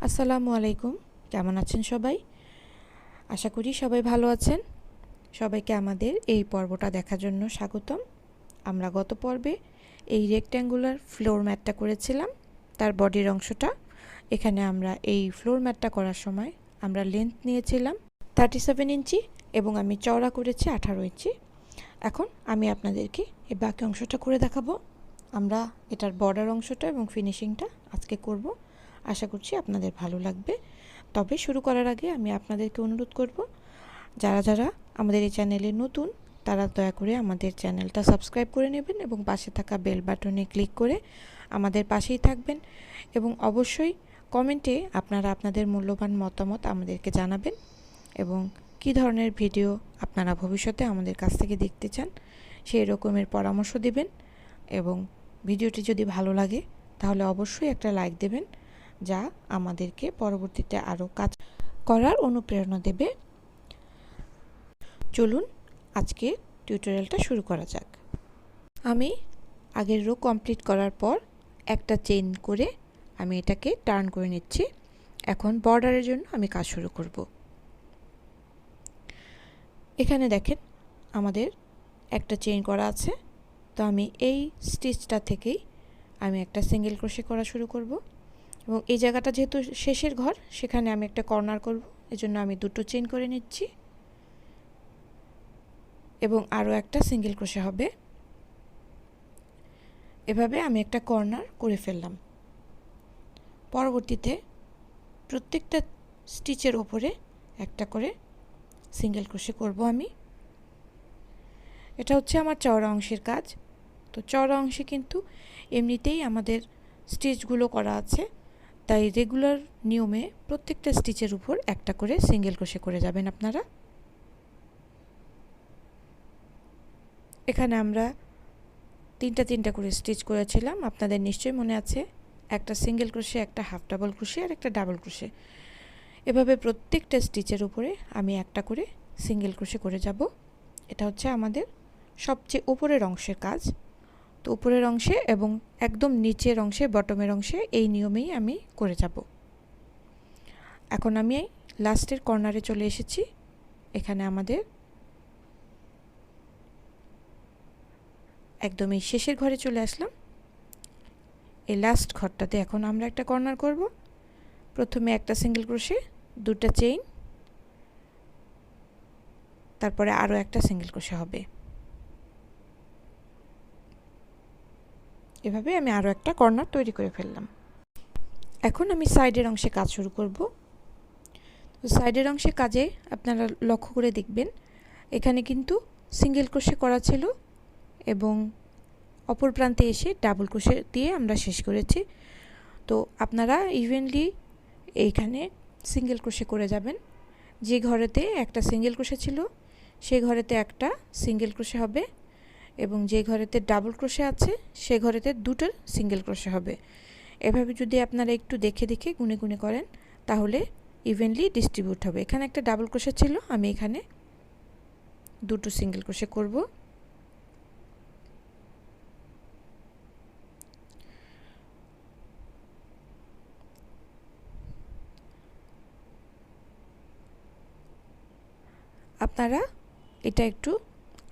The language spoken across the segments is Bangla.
আসসালামু আলাইকুম। কেমন আছেন সবাই? আশা করি সবাই ভালো আছেন। সবাইকে আমাদের এই পর্বটা দেখার জন্য স্বাগতম। আমরা গত পর্বে এই রেক্ট্যাঙ্গুলার ফ্লোর ম্যাটটা করেছিলাম, তার বডির অংশটা। এখানে আমরা এই ফ্লোর ম্যাটটা করার সময় আমরা লেন্থ নিয়েছিলাম 37 ইঞ্চি এবং আমি চওড়া করেছি 18 ইঞ্চি। এখন আমি আপনাদেরকে এই বাকি অংশটা করে দেখাবো। আমরা এটার বর্ডার অংশটা এবং ফিনিশিংটা আজকে করব। আশা করছি আপনাদের ভালো লাগবে। তবে শুরু করার আগে আমি আপনাদেরকে অনুরোধ করব, যারা যারা আমাদের এই চ্যানেলে নতুন তারা দয়া করে আমাদের চ্যানেলটা সাবস্ক্রাইব করে নেবেন এবং পাশে থাকা বেল বাটনে ক্লিক করে আমাদের পাশেই থাকবেন এবং অবশ্যই কমেন্টে আপনারা আপনাদের মূল্যবান মতামত আমাদেরকে জানাবেন এবং কী ধরনের ভিডিও আপনারা ভবিষ্যতে আমাদের কাছ থেকে দেখতে চান সেই রকমের পরামর্শ দিবেন। এবং ভিডিওটি যদি ভালো লাগে তাহলে অবশ্যই একটা লাইক দেবেন, যা আমাদেরকে পরবর্তীতে আরও কাজ করার অনুপ্রেরণা দেবে। চলুন আজকে টিউটোরিয়ালটা শুরু করা যাক। আমি আগের রো কমপ্লিট করার পর একটা চেইন করে আমি এটাকে টার্ন করে নিচ্ছি। এখন বর্ডারের জন্য আমি কাজ শুরু করব। এখানে দেখেন আমাদের একটা চেইন করা আছে, তো আমি এই স্টিচটা থেকেই আমি একটা সিঙ্গেল ক্রোশে করা শুরু করব এবং এই জায়গাটা যেহেতু শেষের ঘর, সেখানে আমি একটা কর্নার করব, এজন্য আমি দুটো চেইন করে নিচ্ছি এবং আরও একটা সিঙ্গেল ক্রোশে হবে। এভাবে আমি একটা কর্নার করে ফেললাম। পরবর্তীতে প্রত্যেকটা স্টিচের ওপরে একটা করে সিঙ্গেল ক্রোশে করব আমি। এটা হচ্ছে আমার চওড়া অংশের কাজ। তো চওড়া অংশে কিন্তু এমনিতেই আমাদের স্টিচগুলো করা আছে, তাই রেগুলার নিয়মে প্রত্যেকটা স্টিচের উপর একটা করে সিঙ্গেল ক্রোশে করে যাবেন আপনারা। এখানে আমরা তিনটা করে স্টিচ করেছিলাম, আপনাদের নিশ্চয়ই মনে আছে। একটা সিঙ্গেল ক্রোশে, একটা হাফ ডাবল ক্রোশে আর একটা ডাবল ক্রোশে। এভাবে প্রত্যেকটা স্টিচের উপরে আমি একটা করে সিঙ্গেল ক্রোশে করে যাব। এটা হচ্ছে আমাদের সবচেয়ে উপরের অংশের কাজ। তো উপরের অংশে এবং একদম নিচের অংশে, বটমের অংশে এই নিয়মেই আমি করে যাব। এখন আমি লাস্টের কর্নারে চলে এসেছি। এখানে আমাদের একদম এই শেষের ঘরে চলে আসলাম। এই লাস্ট ঘরটাতে এখন আমরা একটা কর্নার করব। প্রথমে একটা সিঙ্গেল ক্রোশে, দুটো চেইন, তারপরে আরও একটা সিঙ্গেল ক্রোশে হবে। এভাবে আমি আরও একটা কর্নার তৈরি করে ফেললাম। এখন আমি সাইডের অংশে কাজ শুরু করব। তো সাইডের অংশে কাজে আপনারা লক্ষ্য করে দেখবেন, এখানে কিন্তু সিঙ্গেল ক্রোশে করা ছিল এবং অপর প্রান্তে এসে ডাবল ক্রোশে দিয়ে আমরা শেষ করেছি। তো আপনারা ইভেনলি এইখানে সিঙ্গেল ক্রোশে করে যাবেন। যে ঘরেতে একটা সিঙ্গেল ক্রোশে ছিল সেই ঘরেতে একটা সিঙ্গেল ক্রোশে হবে এবং যে ঘরেতে ডাবল ক্রোশে আছে সে ঘরেতে দুটো সিঙ্গেল ক্রোশে হবে। এভাবে যদি আপনারা একটু দেখে দেখে গুনে গুনে করেন তাহলে ইভেনলি ডিস্ট্রিবিউট হবে। এখানে একটা ডাবল ক্রোশে ছিল, আমি এখানে দুটো সিঙ্গেল ক্রোশে করব। আপনারা এটা একটু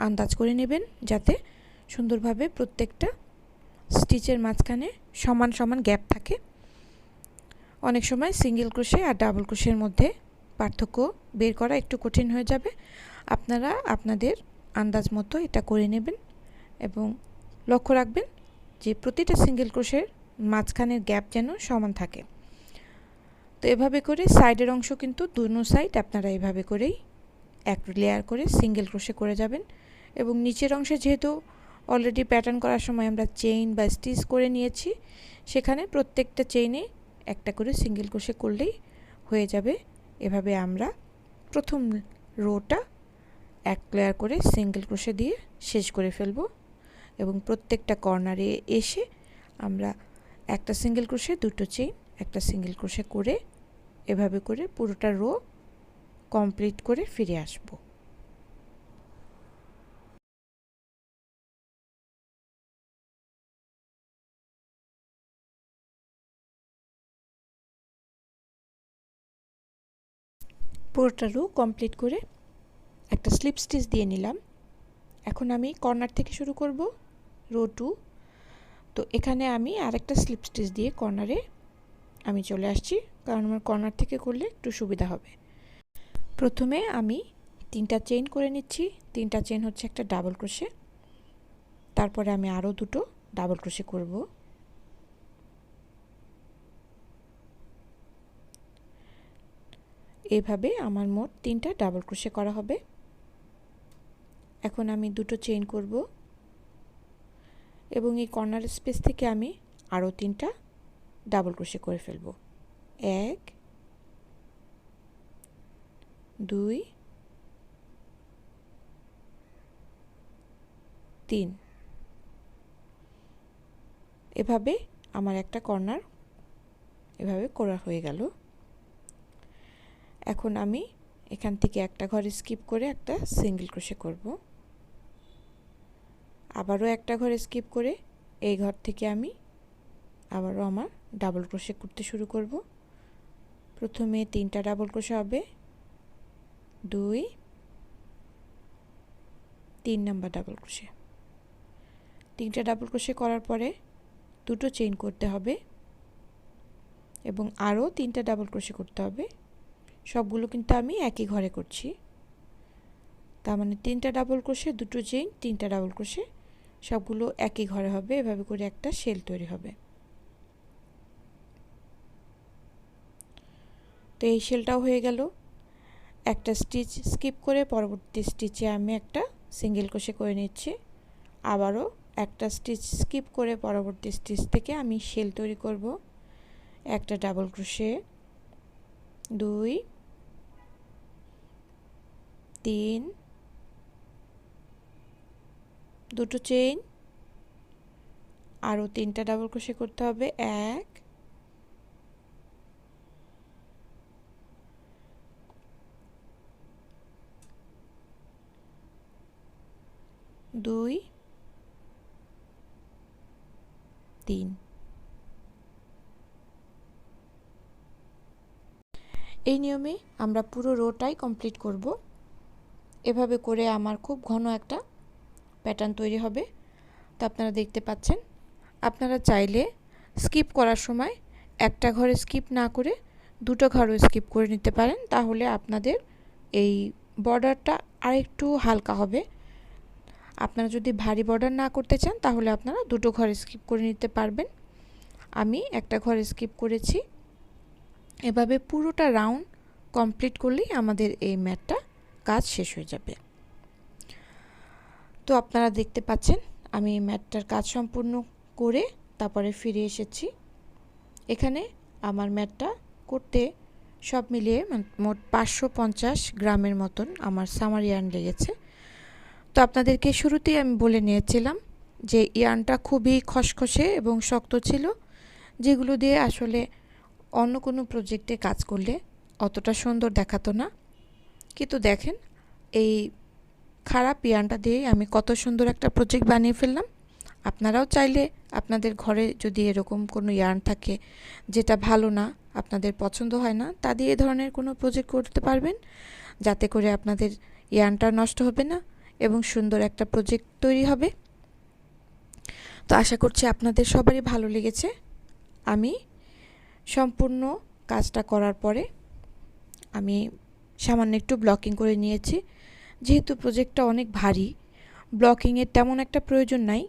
আন্দাজ করে নেবেন যাতে সুন্দরভাবে প্রত্যেকটা স্টিচের মাঝখানে সমান সমান গ্যাপ থাকে। অনেক সময় সিঙ্গেল ক্রোশে আর ডাবল ক্রোশের মধ্যে পার্থক্য বের করা একটু কঠিন হয়ে যাবে। আপনারা আপনাদের আন্দাজ মতো এটা করে নেবেন এবং লক্ষ্য রাখবেন যে প্রতিটা সিঙ্গেল ক্রোশের মাঝখানের গ্যাপ যেন সমান থাকে। তো এভাবে করে সাইডের অংশ কিন্তু দুনো সাইড আপনারা এভাবে করেই এক লেয়ার করে সিঙ্গেল ক্রোশে করে যাবেন এবং নিচের অংশে যেহেতু অলরেডি প্যাটার্ন করার সময় আমরা চেইন বা স্টিচ করে নিয়েছি, সেখানে প্রত্যেকটা চেইনে একটা করে সিঙ্গেল ক্রোশে করলেই হয়ে যাবে। এভাবে আমরা প্রথম রোটা এক লেয়ার করে সিঙ্গেল ক্রোশে দিয়ে শেষ করে ফেলব এবং প্রত্যেকটা কর্নারে এসে আমরা একটা সিঙ্গেল ক্রোশে, দুটো চেইন, একটা সিঙ্গেল ক্রোশে করে এভাবে করে পুরোটা রো কমপ্লিট করে ফিরে আসব। পুরোটা রো কমপ্লিট করে একটা স্লিপ স্টিচ দিয়ে নিলাম। এখন আমি কর্নার থেকে শুরু করব রো 2। তো এখানে আমি আরেকটা স্লিপ স্টিচ দিয়ে কর্নারে আমি চলে আসছি, কারণ আমার কর্নার থেকে করলে একটু সুবিধা হবে। প্রথমে আমি 3টা চেইন করে নিচ্ছি। 3টা চেইন হচ্ছে একটা ডাবল ক্রোশে, তারপরে আমি আরও 2টো ডাবল ক্রোশে করব। এইভাবে আমার মোট 3টা ডাবল ক্রোশে করা হবে। এখন আমি 2টো চেইন করব এবং এই কর্নার স্পেস থেকে আমি আরও 3টা ডাবল ক্রোশে করে ফেলব। 1 2 3। এভাবে আমার একটা কর্নার এভাবে করা হয়ে গেল। এখন আমি এখান থেকে একটা ঘর স্কিপ করে একটা সিঙ্গেল ক্রোশে করব। আবারও একটা ঘর স্কিপ করে এই ঘর থেকে আমি আবারও আমার ডাবল ক্রোশে করতে শুরু করব। প্রথমে 3টা ডাবল ক্রোশে হবে, 2 3 নাম্বার ডাবল ক্রোশে। 3টা ডাবল ক্রোশে করার পরে 2টো চেইন করতে হবে এবং আরও 3টা ডাবল ক্রোশে করতে হবে। সবগুলো কিন্তু আমি একই ঘরে করছি, তার মানে 3টা ডাবল ক্রোশে, 2টো চেইন, 3টা ডাবল ক্রোশে, সবগুলো একই ঘরে হবে। এভাবে করে একটা শেল তৈরি হবে। তো এই শেলটাও হয়ে গেল। একটা স্টিচ স্কিপ করে পরবর্তী স্টিচে আমি একটা সিঙ্গেল ক্রোশে করে নিচ্ছি। আবারও একটা স্টিচ স্কিপ করে পরবর্তী স্টিচ থেকে আমি শেল তৈরি করব। একটা ডাবল ক্রোশে, 2 3, 2টো চেইন, আরও 3টা ডাবল ক্রোশে করতে হবে। 1 2 3। এই নিয়মে আমরা পুরো রোটাই কমপ্লিট করব। এভাবে করে আমার খুব ঘন একটা প্যাটার্ন তৈরি হবে। তো আপনারা দেখতে পাচ্ছেন। আপনারা চাইলে স্কিপ করার সময় একটা ঘরে স্কিপ না করে 2টো ঘরও স্কিপ করে নিতে পারেন, তাহলে আপনাদের এই বর্ডারটা আরেকটু হালকা হবে। আপনারা যদি ভারী বর্ডার না করতে চান তাহলে আপনারা 2টো ঘর স্কিপ করে নিতে পারবেন। আমি একটা ঘর স্কিপ করেছি। এভাবে পুরোটা রাউন্ড কমপ্লিট করলেই আমাদের এই ম্যাটটা কাজ শেষ হয়ে যাবে। তো আপনারা দেখতে পাচ্ছেন আমি এই ম্যাটটার কাজ সম্পূর্ণ করে তারপরে ফিরে এসেছি। এখানে আমার ম্যাটটা করতে সব মিলিয়ে মোট 550 গ্রামের মতন আমার সামার ইয়ার্ন লেগেছে। তো আপনাদেরকে শুরুতেই আমি বলে নিয়েছিলাম যে ইয়ার্নটা খুবই খসখসে এবং শক্ত ছিল, যেগুলো দিয়ে আসলে অন্য কোনো প্রজেক্টে কাজ করলে অতটা সুন্দর দেখাতো না। কিন্তু দেখেন এই খারাপ ইয়ার্নটা দিয়ে আমি কত সুন্দর একটা প্রজেক্ট বানিয়ে ফেললাম। আপনারাও চাইলে আপনাদের ঘরে যদি এরকম কোনো ইয়ার্ন থাকে যেটা ভালো না, আপনাদের পছন্দ হয় না, তা দিয়ে এ ধরনের কোনো প্রজেক্ট করতে পারবেন, যাতে করে আপনাদের ইয়ার্নটা নষ্ট হবে না এবং সুন্দর একটা প্রজেক্ট তৈরি হবে। তো আশা করছি আপনাদের সবারই ভালো লেগেছে। আমি সম্পূর্ণ কাজটা করার পরে আমি সামান্য একটু ব্লকিং করে নিয়েছি। যেহেতু প্রজেক্টটা অনেক ভারী, ব্লকিংয়ের তেমন একটা প্রয়োজন নাই।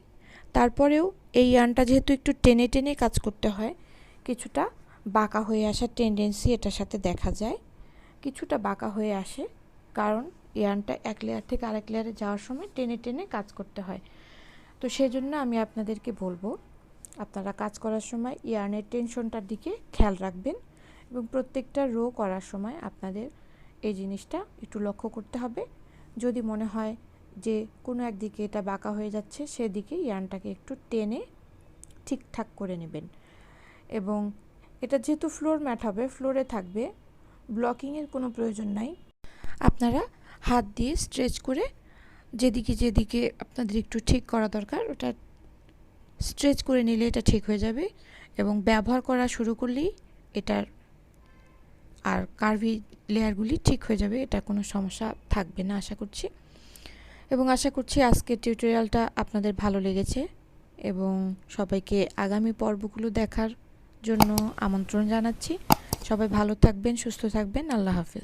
তারপরেও এই ইয়ার্নটা যেহেতু একটু টেনে টেনে কাজ করতে হয়, কিছুটা বাঁকা হয়ে আসার টেন্ডেন্সি এটার সাথে দেখা যায়। কিছুটা বাঁকা হয়ে আসে কারণ ইয়ার্নটা এক লেয়ার থেকে আরেক লেয়ারে যাওয়ার সময় টেনে টেনে কাজ করতে হয়। তো সেজন্য আমি আপনাদেরকে বলবো আপনারা কাজ করার সময় ইয়ার্নের টেনশনটার দিকে খেয়াল রাখবেন এবং প্রত্যেকটা রো করার সময় আপনাদের এই জিনিসটা একটু লক্ষ্য করতে হবে। যদি মনে হয় যে কোনো একদিকে এটা বাঁকা হয়ে যাচ্ছে, সেদিকে ইয়ার্নটাকে একটু টেনে ঠিকঠাক করে নেবেন। এবং এটা যেহেতু ফ্লোর ম্যাট হবে, ফ্লোরে থাকবে, ব্লকিংয়ের কোনো প্রয়োজন নাই। আপনারা হাত দিয়ে স্ট্রেচ করে যেদিকে যেদিকে আপনাদের একটু ঠিক করা দরকার ওটা স্ট্রেচ করে নিলে এটা ঠিক হয়ে যাবে এবং ব্যবহার করা শুরু করলেই এটার আর কার্ভি লেয়ারগুলি ঠিক হয়ে যাবে, এটা কোনো সমস্যা থাকবে না আশা করছি। এবং আশা করছি আজকের টিউটোরিয়ালটা আপনাদের ভালো লেগেছে এবং সবাইকে আগামী পর্বগুলো দেখার জন্য আমন্ত্রণ জানাচ্ছি। সবাই ভালো থাকবেন, সুস্থ থাকবেন। আল্লাহ হাফেজ।